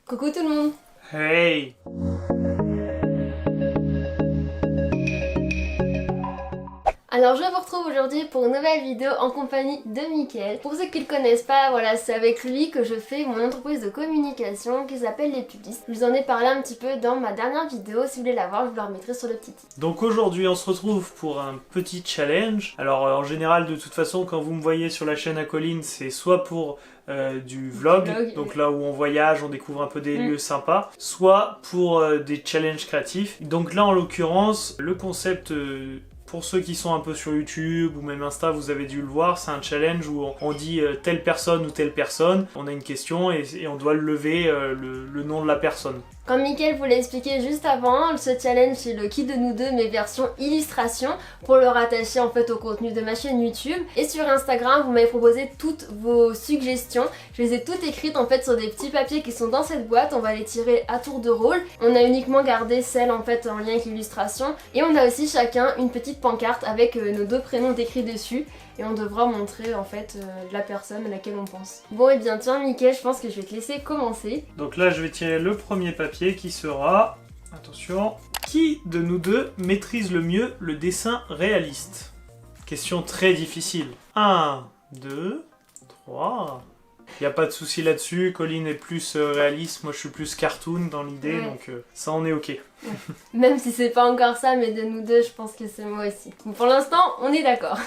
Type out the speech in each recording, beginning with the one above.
Coucou tout le monde. Hey! Alors je vous retrouve aujourd'hui pour une nouvelle vidéo en compagnie de Mickaël. Pour ceux qui ne le connaissent pas, voilà, c'est avec lui que je fais mon entreprise de communication qui s'appelle Les Publistes. Je vous en ai parlé un petit peu dans ma dernière vidéo, si vous voulez la voir, je vous la remettrai sur le petit titre. Donc aujourd'hui on se retrouve pour un petit challenge. Alors en général de toute façon quand vous me voyez sur la chaîne à Colline, c'est soit pour du vlog, donc là où on voyage, on découvre un peu des lieux sympas, soit pour des challenges créatifs. Donc là en l'occurrence, le concept... pour ceux qui sont un peu sur YouTube ou même Insta, vous avez dû le voir, c'est un challenge où on dit telle personne ou telle personne. On a une question et on doit lever le nom de la personne. Comme Mickaël vous l'a expliqué juste avant, ce challenge c'est le Qui de nous deux mais version illustration pour le rattacher en fait au contenu de ma chaîne YouTube. Et sur Instagram, vous m'avez proposé toutes vos suggestions. Je les ai toutes écrites en fait sur des petits papiers qui sont dans cette boîte. On va les tirer à tour de rôle. On a uniquement gardé celle en fait en lien avec l'illustration. Et on a aussi chacun une petite pancarte avec nos deux prénoms décrits dessus. Et on devra montrer en fait la personne à laquelle on pense. Bon et bien tiens Mickaël, je pense que je vais te laisser commencer. Donc là je vais tirer le premier papier qui sera... Attention. Qui de nous deux maîtrise le mieux le dessin réaliste? Question très difficile. 1, 2, 3... Il n'y a pas de souci là-dessus, Colline est plus réaliste, moi je suis plus cartoon dans l'idée, donc ça on est ok. Ouais. Même si c'est pas encore ça, mais de nous deux, je pense que c'est moi aussi. Donc pour l'instant, on est d'accord.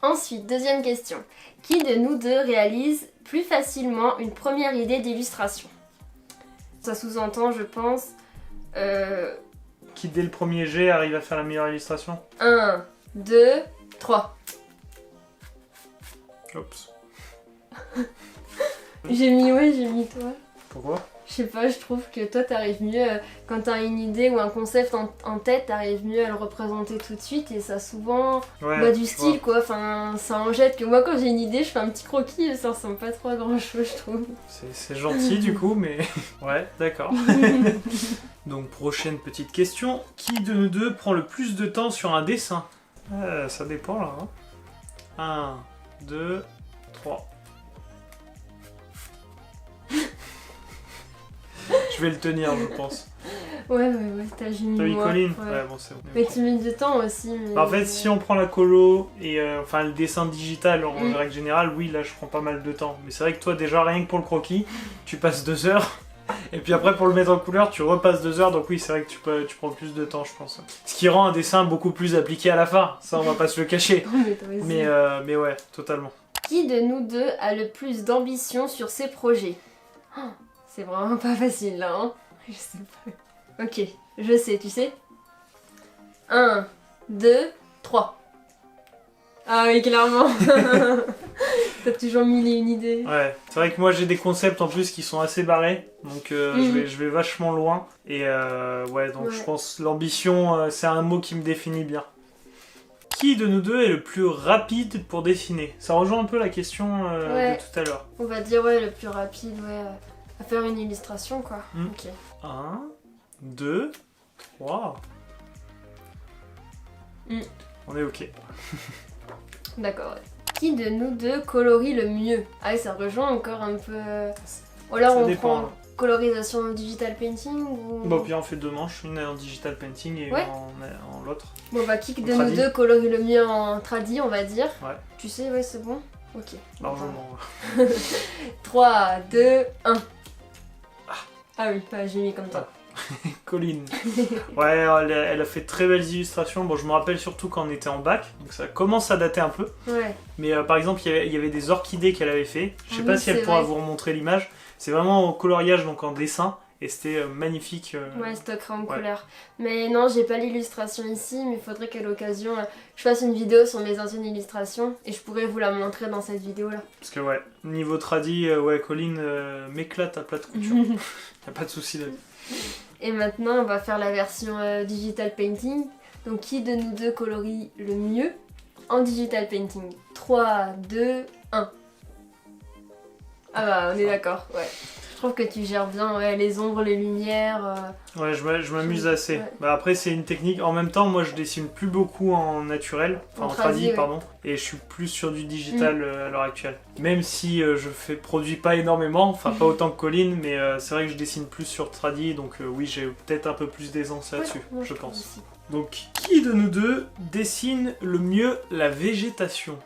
Ensuite, deuxième question. Qui de nous deux réalise plus facilement une première idée d'illustration? Ça sous-entend, je pense... Qui dès le premier jet arrive à faire la meilleure illustration? 1, 2, 3. Oups. J'ai mis toi. Pourquoi? Je sais pas, je trouve que toi t'arrives mieux, quand t'as une idée ou un concept en tête, t'arrives mieux à le représenter tout de suite et ça souvent du style quoi, enfin ça en jette que moi quand j'ai une idée je fais un petit croquis et ça ressemble pas trop à grand chose je trouve. C'est gentil du coup mais... Ouais, d'accord. Donc prochaine petite question, qui de nous deux prend le plus de temps sur un dessin? Ça dépend là. 1, 2, 3. Je vais le tenir, je pense. Ouais, t'as mis moi. Colline ouais, bon, c'est bon. Mais tu mets du temps aussi. Mais... En fait, si on prend la colo et enfin le dessin digital en règle générale, oui, là je prends pas mal de temps. Mais c'est vrai que toi, déjà rien que pour le croquis, tu passes 2 heures. Et puis après, pour le mettre en couleur, tu repasses 2 heures. Donc oui, c'est vrai que tu prends plus de temps, je pense. Ce qui rend un dessin beaucoup plus appliqué à la fin. Ça, on va pas se le cacher. mais ouais, totalement. Qui de nous deux a le plus d'ambition sur ses projets? C'est vraiment pas facile là, hein. Je sais pas. Ok, je sais, tu sais. 1, 2, 3. Ah oui, clairement. T'as toujours mille et une idées. Ouais, c'est vrai que moi j'ai des concepts en plus qui sont assez barrés, donc je vais vachement loin. Et ouais, donc je pense l'ambition, c'est un mot qui me définit bien. Qui de nous deux est le plus rapide pour dessiner? Ça rejoint un peu la question de tout à l'heure. On va dire le plus rapide, à faire une illustration quoi. Ok. 1, 2, 3. On est ok. D'accord, Qui de nous deux colorie le mieux? Ah oui, ça rejoint encore un peu... Ou alors on prend colorisation digital painting ou... Bon, puis on fait 2 manches, une en digital painting et une en l'autre. Bon bah, qui de nous deux colorie le mieux en tradi, on va dire? Ouais. Tu sais, c'est bon? Ok. Largement. 3, 2, 1. Ah oui, j'ai mis comme toi. Colline. Ouais, elle a fait de très belles illustrations. Bon, je me rappelle surtout quand on était en bac, donc ça commence à dater un peu. Ouais. Mais par exemple, il y avait des orchidées qu'elle avait fait. Je sais pas si elle pourra vous remontrer l'image. C'est vraiment au coloriage, donc en dessin. Et c'était magnifique. Ouais, c'était en couleur. Mais non, j'ai pas l'illustration ici, mais il faudrait qu'à l'occasion, je fasse une vidéo sur mes anciennes illustrations et je pourrais vous la montrer dans cette vidéo-là. Parce que niveau tradi, Colline m'éclate à plat de couture. Y'a pas de souci là-dessus. Et maintenant, on va faire la version digital painting. Donc, qui de nous deux colorie le mieux en digital painting? 3, 2, 1. Ah bah, on est d'accord, ouais. Je trouve que tu gères bien les ombres, les lumières. Ouais, je m'amuse assez. Ouais. Bah, après, c'est une technique. En même temps, moi, je dessine plus beaucoup en naturel, enfin en tradi, pardon. Et je suis plus sur du digital à l'heure actuelle. Même si produis pas énormément, enfin pas autant que Colline, mais c'est vrai que je dessine plus sur tradi, donc oui, j'ai peut-être un peu plus d'aisance là-dessus, je pense. Aussi. Donc, qui de nous deux dessine le mieux la végétation?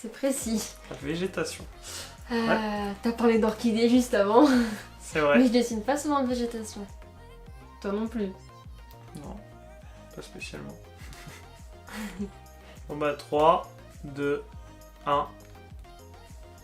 C'est précis. La végétation. T'as parlé d'orchidées juste avant. C'est vrai. Mais je dessine pas souvent de végétation. Toi non plus. Non, pas spécialement. Bon bah 3, 2, 1.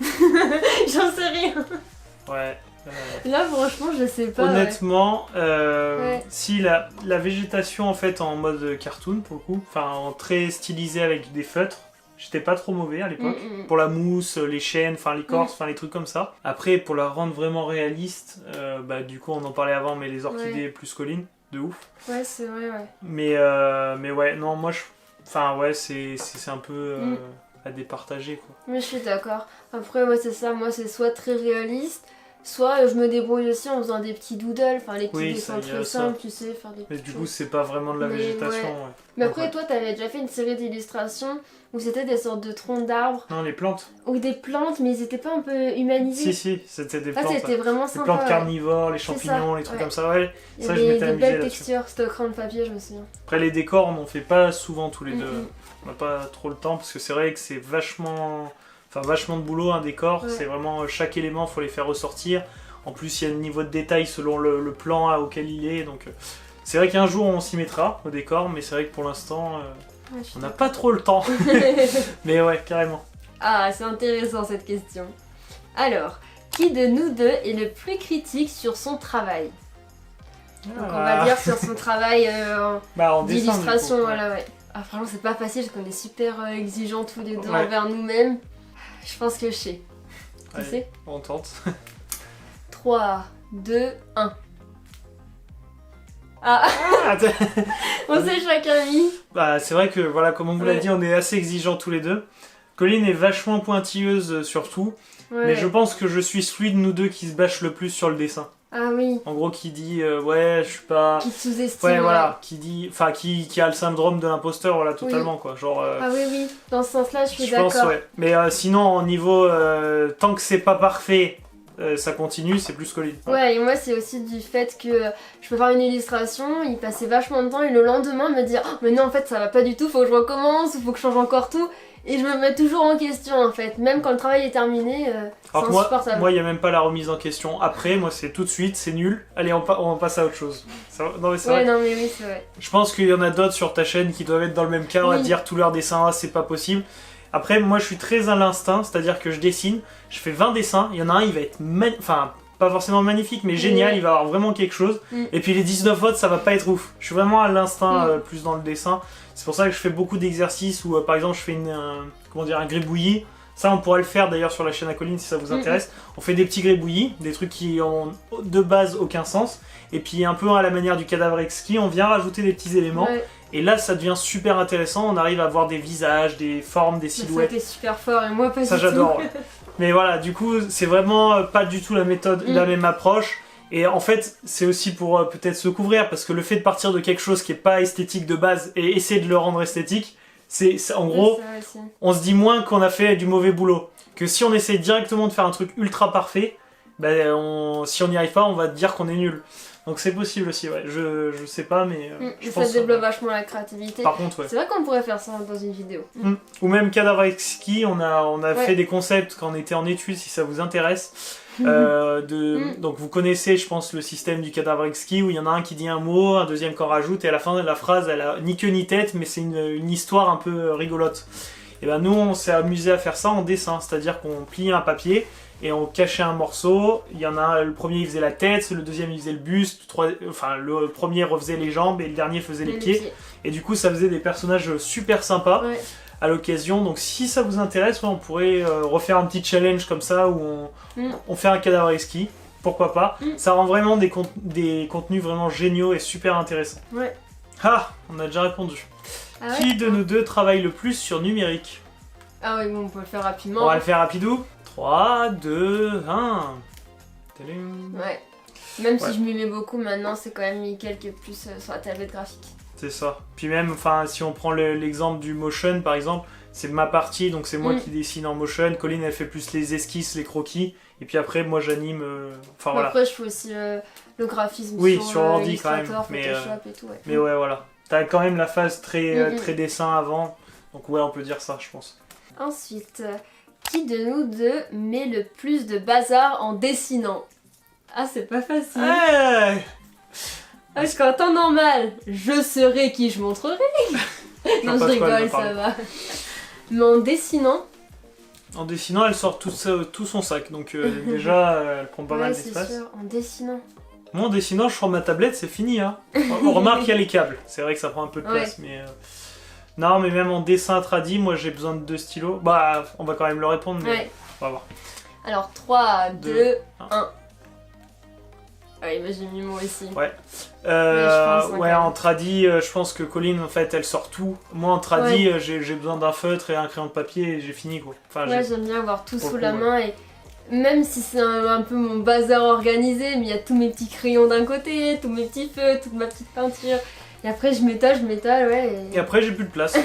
J'en sais rien. Ouais. Là franchement je sais pas. Honnêtement, si la végétation en fait en mode cartoon pour le coup, enfin en très stylisé avec des feutres, j'étais pas trop mauvais à l'époque. Pour la mousse, les chênes, enfin l'écorce, enfin les trucs comme ça. Après pour la rendre vraiment réaliste, bah du coup on en parlait avant, mais les orchidées plus collines, de ouf. Ouais c'est vrai ouais. Mais ouais non moi enfin ouais c'est un peu à départager quoi. Mais je suis d'accord. Après moi c'est ça, moi c'est soit très réaliste. Soit je me débrouille aussi en faisant des petits doodles, enfin les petits dessins très simples, tu sais, faire des mais du coup, c'est pas vraiment de la végétation. Ouais. Mais après, toi, t'avais déjà fait une série d'illustrations où c'était des sortes de troncs d'arbres. Non, les plantes. Ou des plantes, mais ils étaient pas un peu humanisés. Si, c'était des plantes. C'était vraiment sympa. Les plantes carnivores, les champignons, les trucs comme ça, ouais. Il ça, y je m'étais avait amusé des belles là-dessus. textures, c'était au crayon de papier, je me souviens. Après, les décors, on n'en fait pas souvent tous les deux. On n'a pas trop le temps parce que c'est vrai que c'est vachement de boulot un décor. C'est vraiment chaque élément, faut les faire ressortir. En plus, il y a un niveau de détail selon le plan auquel il est. Donc, c'est vrai qu'un jour, on s'y mettra au décor, mais c'est vrai que pour l'instant, on n'a pas trop le temps. Mais ouais, carrément. Ah, c'est intéressant cette question. Alors, qui de nous deux est le plus critique sur son travail? Donc, on va dire sur son travail d'illustration. Voilà, ouais. Ah, franchement, c'est pas facile parce qu'on est super exigeants tous les deux envers nous-mêmes. Je pense que je sais. Tu sais? On tente. 3, 2, 1. Ah, on s'est chacun mis. Bah, c'est vrai que, voilà, comme on vous l'a dit, on est assez exigeants tous les deux. Colline est vachement pointilleuse sur tout, mais je pense que je suis celui de nous deux qui se bâche le plus sur le dessin. Ah oui. En gros, qui dit ouais, je suis pas. Qui te sous-estime. Ouais, voilà, qui dit. Enfin, qui a le syndrome de l'imposteur, voilà, totalement quoi. Genre. Ah oui, dans ce sens-là, je suis d'accord. Je pense, ouais. Mais sinon, au niveau. Tant que c'est pas parfait. Ça continue, c'est plus Colline. Ouais, et moi c'est aussi du fait que je peux faire une illustration, il passait vachement de temps et le lendemain me dire oh, mais non en fait ça va pas du tout, faut que je recommence, faut que je change encore tout. Et je me mets toujours en question en fait, même quand le travail est terminé, c'est insupportable. Moi il n'y a même pas la remise en question. Après, moi c'est tout de suite, c'est nul, allez on passe à autre chose. Non mais c'est vrai. Non mais oui c'est vrai. Je pense qu'il y en a d'autres sur ta chaîne qui doivent être dans le même cas, à dire tous leurs dessins, c'est pas possible. Après, moi je suis très à l'instinct, c'est-à-dire que je dessine, je fais 20 dessins, il y en a un, il va être pas forcément magnifique, mais génial, il va avoir vraiment quelque chose. Et puis les 19 autres, ça va pas être ouf. Je suis vraiment à l'instinct plus dans le dessin. C'est pour ça que je fais beaucoup d'exercices où, par exemple, je fais un gribouillis. Ça, on pourra le faire d'ailleurs sur la chaîne à Colline si ça vous intéresse. On fait des petits gribouillis, des trucs qui ont de base aucun sens. Et puis un peu à la manière du cadavre exquis, on vient rajouter des petits éléments. Et là, ça devient super intéressant. On arrive à voir des visages, des formes, des silhouettes. Ça, t'es super fort et moi pas du tout. Ça, j'adore. Mais voilà, du coup, c'est vraiment pas du tout la méthode, la même approche. Et en fait, c'est aussi pour peut-être se couvrir, parce que le fait de partir de quelque chose qui est pas esthétique de base et essayer de le rendre esthétique, c'est en gros, on se dit moins qu'on a fait du mauvais boulot. Que si on essaie directement de faire un truc ultra parfait, si on n'y arrive pas, on va dire qu'on est nul. Donc c'est possible aussi, ouais. Je sais pas, mais je pense... Ça développe vachement la créativité. Par contre, c'est vrai qu'on pourrait faire ça dans une vidéo. Ou même Cadavre Exquis, on a fait des concepts quand on était en études, si ça vous intéresse. Donc vous connaissez, je pense, le système du Cadavre Exquis, où il y en a un qui dit un mot, un deuxième qui en rajoute, et à la fin de la phrase, elle a ni queue ni tête, mais c'est une histoire un peu rigolote. Et ben nous, on s'est amusé à faire ça en dessin, c'est-à-dire qu'on pliait un papier, et on cachait un morceau. Il y en a un, le premier il faisait la tête, le deuxième il faisait le buste, le premier refaisait les jambes et le dernier faisait les pieds. Et du coup ça faisait des personnages super sympas à l'occasion. Donc si ça vous intéresse, on pourrait refaire un petit challenge comme ça où on fait un cadavre exquis. Pourquoi pas. Ça rend vraiment des contenus vraiment géniaux et super intéressants. Ah, on a déjà répondu. Qui de nous deux travaille le plus sur numérique? Ah oui, bon, on peut le faire rapidement. On va le faire rapidou. 3, 2, 1. Tadam. Ouais. Même Ouais. si je m'y mets beaucoup maintenant, c'est quand même Mickaël qui est plus sur la tablette graphique. C'est ça. Puis même, enfin, si on prend l'exemple du motion, par exemple, c'est ma partie, donc c'est moi qui dessine en motion. Colline, elle fait plus les esquisses, les croquis. Et puis après, moi, j'anime... Enfin, voilà. Après, je fais aussi le graphisme sur ordi quand même. Illustrator, Mais, Photoshop et tout, ouais. mais ouais, voilà. T'as quand même la phase très dessin avant. Donc ouais, on peut dire ça, je pense. Ensuite, qui de nous deux met le plus de bazar en dessinant? Ah, c'est pas facile. Ouais. Parce qu'en temps normal, je serai qui je montrerai. Non, je rigole, ça va. Mais en dessinant... En dessinant, elle sort tout son sac. Donc déjà, elle prend pas mal d'espace. c'est sûr, en dessinant. Moi, en dessinant, je prends ma tablette, c'est fini. Hein. On remarque qu'il y a les câbles. C'est vrai que ça prend un peu de place, mais... Non, mais même en dessin tradi, moi, j'ai besoin de 2 stylos. Bah, on va quand même le répondre, mais on va voir. Alors, 3, 2, 1. Ouais, bah, j'ai mis moi aussi. Ouais. Ouais, en tradi, je pense que Colline, en fait, elle sort tout. Moi, en tradi, j'ai besoin d'un feutre et un crayon de papier et j'ai fini, quoi. Enfin, ouais, j'aime bien avoir tout sous la main et même si c'est un peu mon bazar organisé, mais il y a tous mes petits crayons d'un côté, tous mes petits feutres, toute ma petite peinture. Et après, je m'étale, ouais. Et après, j'ai plus de place.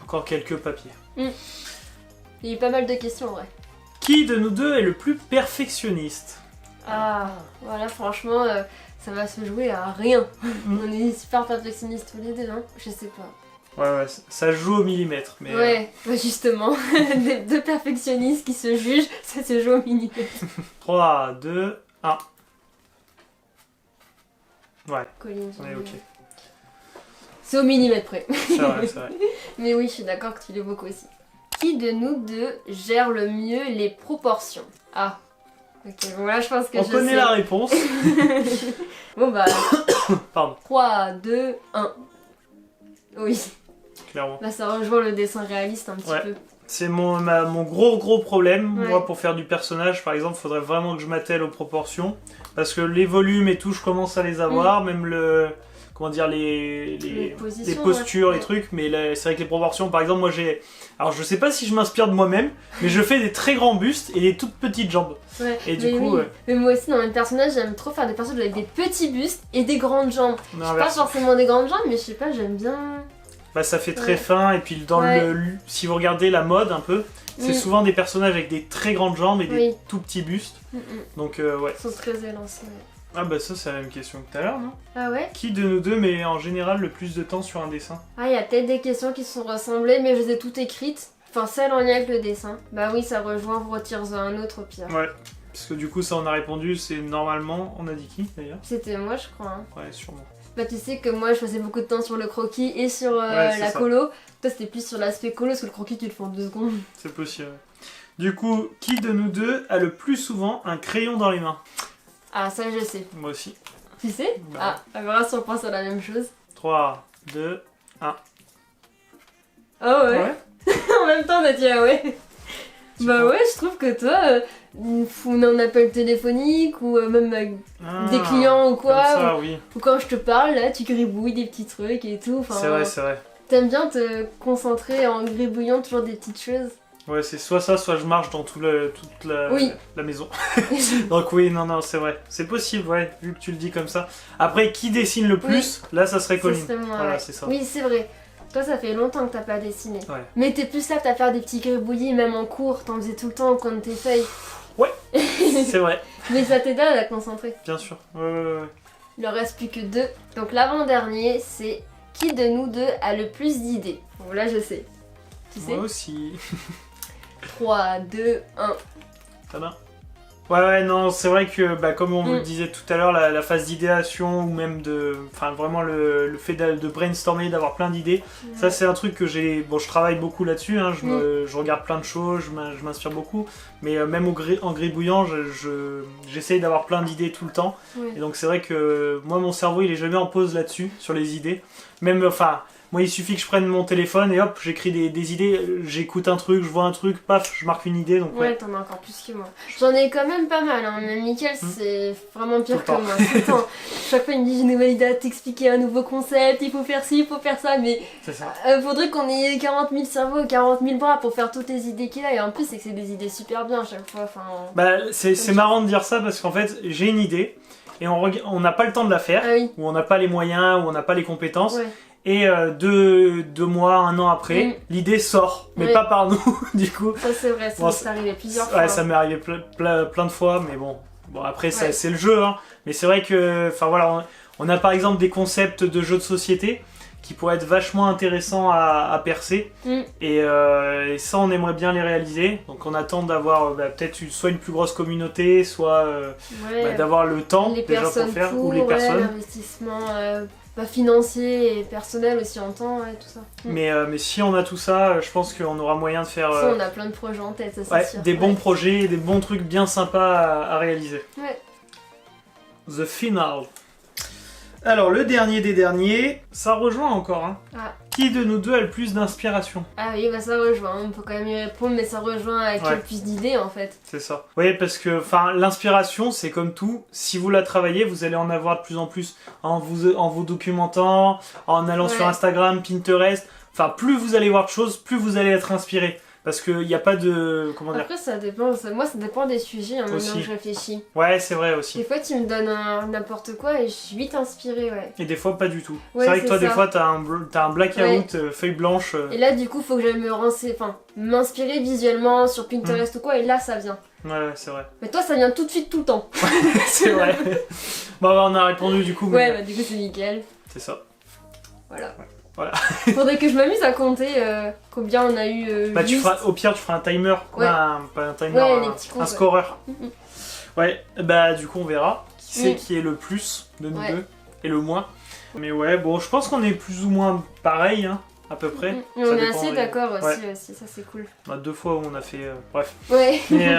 Encore quelques papiers. Il y a eu pas mal de questions, en vrai. Qui de nous deux est le plus perfectionniste? Ah, voilà, franchement, ça va se jouer à rien. On est super perfectionnistes tous les deux, hein. Je sais pas. Ouais, ça se joue au millimètre. Mais ouais, bah justement, deux perfectionnistes qui se jugent, ça se joue au millimètre. 3, 2, 1. Ouais, Colline, on est ok. C'est au millimètre près. C'est vrai, c'est vrai. Mais oui, je suis d'accord que tu l'es beaucoup aussi. Qui de nous deux gère le mieux les proportions? Ah, ok, bon là je pense que on connaît la réponse. Bon bah, Pardon. 3, 2, 1. Oui. Clairement. Là ça rejoint le dessin réaliste un petit peu. C'est mon gros problème. Ouais. Moi, pour faire du personnage, par exemple, il faudrait vraiment que je m'attelle aux proportions. Parce que les volumes et tout, je commence à les avoir. Même comment dire, les postures, les trucs. Mais c'est vrai que les proportions, par exemple, moi j'ai... Alors, je sais pas si je m'inspire de moi-même, mais je fais des très grands bustes et des toutes petites jambes. Ouais. Et du coup... Mais moi aussi, dans mes personnages, j'aime trop faire des personnages avec des petits bustes et des grandes jambes. Non, pas forcément des grandes jambes, mais je sais pas, j'aime bien... Bah ça fait très fin, et puis si vous regardez la mode un peu, c'est souvent des personnages avec des très grandes jambes et des tout petits bustes. Donc ouais. Ils sont très élancés. Ah bah ça c'est la même question que tout à l'heure, non? Ah ouais? Qui de nous deux met en général le plus de temps sur un dessin? Ah, il y a peut-être des questions qui se sont ressemblées, mais je les ai toutes écrites. Enfin, celles en lien avec le dessin. Bah oui, ça rejoint, vous retire-en un autre au pire. Ouais. Parce que du coup ça on a répondu, c'est normalement, on a dit qui d'ailleurs? C'était moi je crois. Hein. Ouais, sûrement. Bah tu sais que moi je passais beaucoup de temps sur le croquis et sur la colo. Toi c'était plus sur l'aspect colo parce que le croquis tu le fais en 2 secondes. C'est possible. Du coup, qui de nous deux a le plus souvent un crayon dans les mains? Ah ça je sais. Moi aussi. Tu sais? Ah, on verra si on pense à la même chose. 3, 2, 1. Ah ouais, en même temps on a dit ah ouais. Bah ouais, je trouve que toi, on a un appel téléphonique ou même avec des clients ou quoi, comme ça, oui. ou quand je te parle, là, tu gribouilles des petits trucs et tout. C'est vrai, c'est vrai. T'aimes bien te concentrer en gribouillant toujours des petites choses. Ouais, c'est soit ça, soit je marche dans toute la maison. Donc oui, non, c'est vrai. C'est possible, ouais, vu que tu le dis comme ça. Après, qui dessine le plus? Là, ça serait Colline. Voilà, c'est ça. Oui, c'est vrai. Toi, ça fait longtemps que t'as pas dessiné. Ouais. Mais t'es plus apte à faire des petits gribouillis, même en cours. T'en faisais tout le temps au coin de tes feuilles. Ouais, c'est vrai. Mais ça t'aide à la concentrer. Bien sûr. Ouais. Il en reste plus que 2. Donc l'avant-dernier, c'est qui de nous deux a le plus d'idées? Bon, là, je sais. Tu sais? Moi aussi. 3, 2, 1. T'as bien. Ouais, non, c'est vrai que, comme on vous le disait tout à l'heure, la phase d'idéation ou même vraiment le fait de brainstormer, d'avoir plein d'idées, ça c'est un truc que je travaille beaucoup là-dessus, hein, je regarde plein de choses, je m'inspire beaucoup, mais même en gribouillant, j'essaye d'avoir plein d'idées tout le temps, et donc c'est vrai que moi mon cerveau il est jamais en pause là-dessus, sur les idées, même Moi, il suffit que je prenne mon téléphone et hop, j'écris des idées, j'écoute un truc, je vois un truc, paf, je marque une idée. Donc ouais, t'en as encore plus que moi. J'en ai quand même pas mal, hein. Mais Mickaël, c'est vraiment pire que moi. Tout le temps. Chaque fois, il me dit j'ai une nouvelle idée à t'expliquer, un nouveau concept, il faut faire ci, il faut faire ça. Mais faudrait qu'on ait 40 000 cerveaux, 40 000 bras pour faire toutes les idées qu'il a. Et en plus, c'est que c'est des idées super bien à chaque fois. Enfin, bah, c'est marrant de dire ça parce qu'en fait, j'ai une idée et on n'a pas le temps de la faire, ou on n'a pas les moyens, ou on n'a pas les compétences. Ouais. Et 2 mois, 1 an après, l'idée sort, mais pas par nous, du coup. Ça c'est vrai, ça m'est arrivé plusieurs fois. Ouais, ça m'est arrivé plein de fois, mais bon après c'est le jeu, hein. Mais c'est vrai que, enfin voilà, on a par exemple des concepts de jeux de société qui pourraient être vachement intéressants à percer, et ça on aimerait bien les réaliser, donc on attend d'avoir peut-être soit une plus grosse communauté, soit d'avoir le temps déjà pour faire, ou les personnes. L'investissement financier et personnel aussi en temps, tout ça. Mais si on a tout ça, je pense qu'on aura moyen de faire... on a plein de projets en tête, ça c'est sûr. Des bons projets, des bons trucs bien sympas à réaliser. Ouais. The Final. Alors, le dernier des derniers, ça rejoint encore, hein. Qui de nous deux a le plus d'inspiration? Ah oui, bah ça rejoint, on peut quand même y répondre, mais ça rejoint avec le plus d'idées en fait. C'est ça. Oui, parce que l'inspiration, c'est comme tout, si vous la travaillez, vous allez en avoir de plus en plus en vous documentant, en allant sur Instagram, Pinterest. Enfin, plus vous allez voir de choses, plus vous allez être inspiré. Parce qu'il n'y a pas de... Comment dire ? Après, ça dépend. Moi, ça dépend des sujets, hein, maintenant que je réfléchis. Ouais, c'est vrai aussi. Des fois, tu me donnes n'importe quoi et je suis vite inspirée, Et des fois, pas du tout. Ouais, c'est vrai que toi, des fois, t'as un blackout, feuille blanche. Et là, du coup, faut que j'aille m'inspirer visuellement sur Pinterest ou quoi, et là, ça vient. Ouais, c'est vrai. Mais toi, ça vient tout de suite, tout le temps. C'est vrai. On a répondu du coup. Ouais, du coup, c'est nickel. C'est ça. Voilà. Voilà. Faudrait que je m'amuse à compter combien on a eu. Au pire, tu feras un timer. Pas un timer, un scoreur. Ouais, du coup, on verra qui c'est qui est le plus de nous deux et le moins. Mais je pense qu'on est plus ou moins pareil, hein, à peu près. On est assez d'accord aussi, ça c'est cool. 2 fois où on a fait. Bref. Ouais. Mais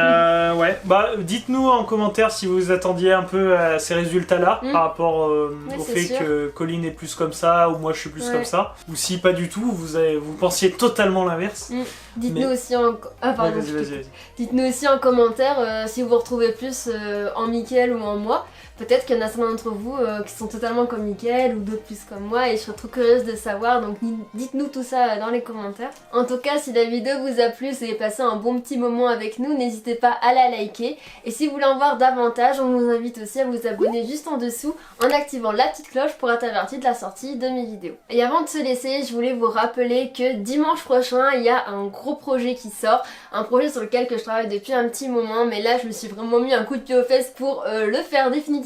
dites-nous en commentaire si vous attendiez un peu à ces résultats-là par rapport au fait que Colline est plus comme ça ou moi je suis plus comme ça. Ou si pas du tout, vous pensiez totalement l'inverse. Dites-nous aussi en... vas-y. Dites-nous aussi en commentaire si vous vous retrouvez plus en Mickaël ou en moi. Peut-être qu'il y en a certains d'entre vous qui sont totalement comme Mickaël ou d'autres plus comme moi et je serais trop curieuse de savoir, donc dites-nous tout ça dans les commentaires. En tout cas, si la vidéo vous a plu, si vous avez passé un bon petit moment avec nous, n'hésitez pas à la liker. Et si vous voulez en voir davantage, on vous invite aussi à vous abonner juste en dessous en activant la petite cloche pour être averti de la sortie de mes vidéos. Et avant de se laisser, je voulais vous rappeler que dimanche prochain, il y a un gros projet qui sort, un projet sur lequel je travaille depuis un petit moment, mais là je me suis vraiment mis un coup de pied aux fesses pour le faire définitivement.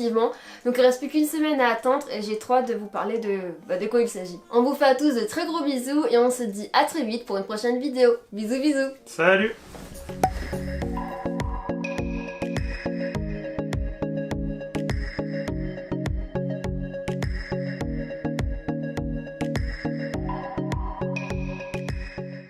Donc il reste plus qu'une semaine à attendre et j'ai trop hâte de vous parler de quoi il s'agit. On vous fait à tous de très gros bisous et on se dit à très vite pour une prochaine vidéo. Bisous bisous. Salut.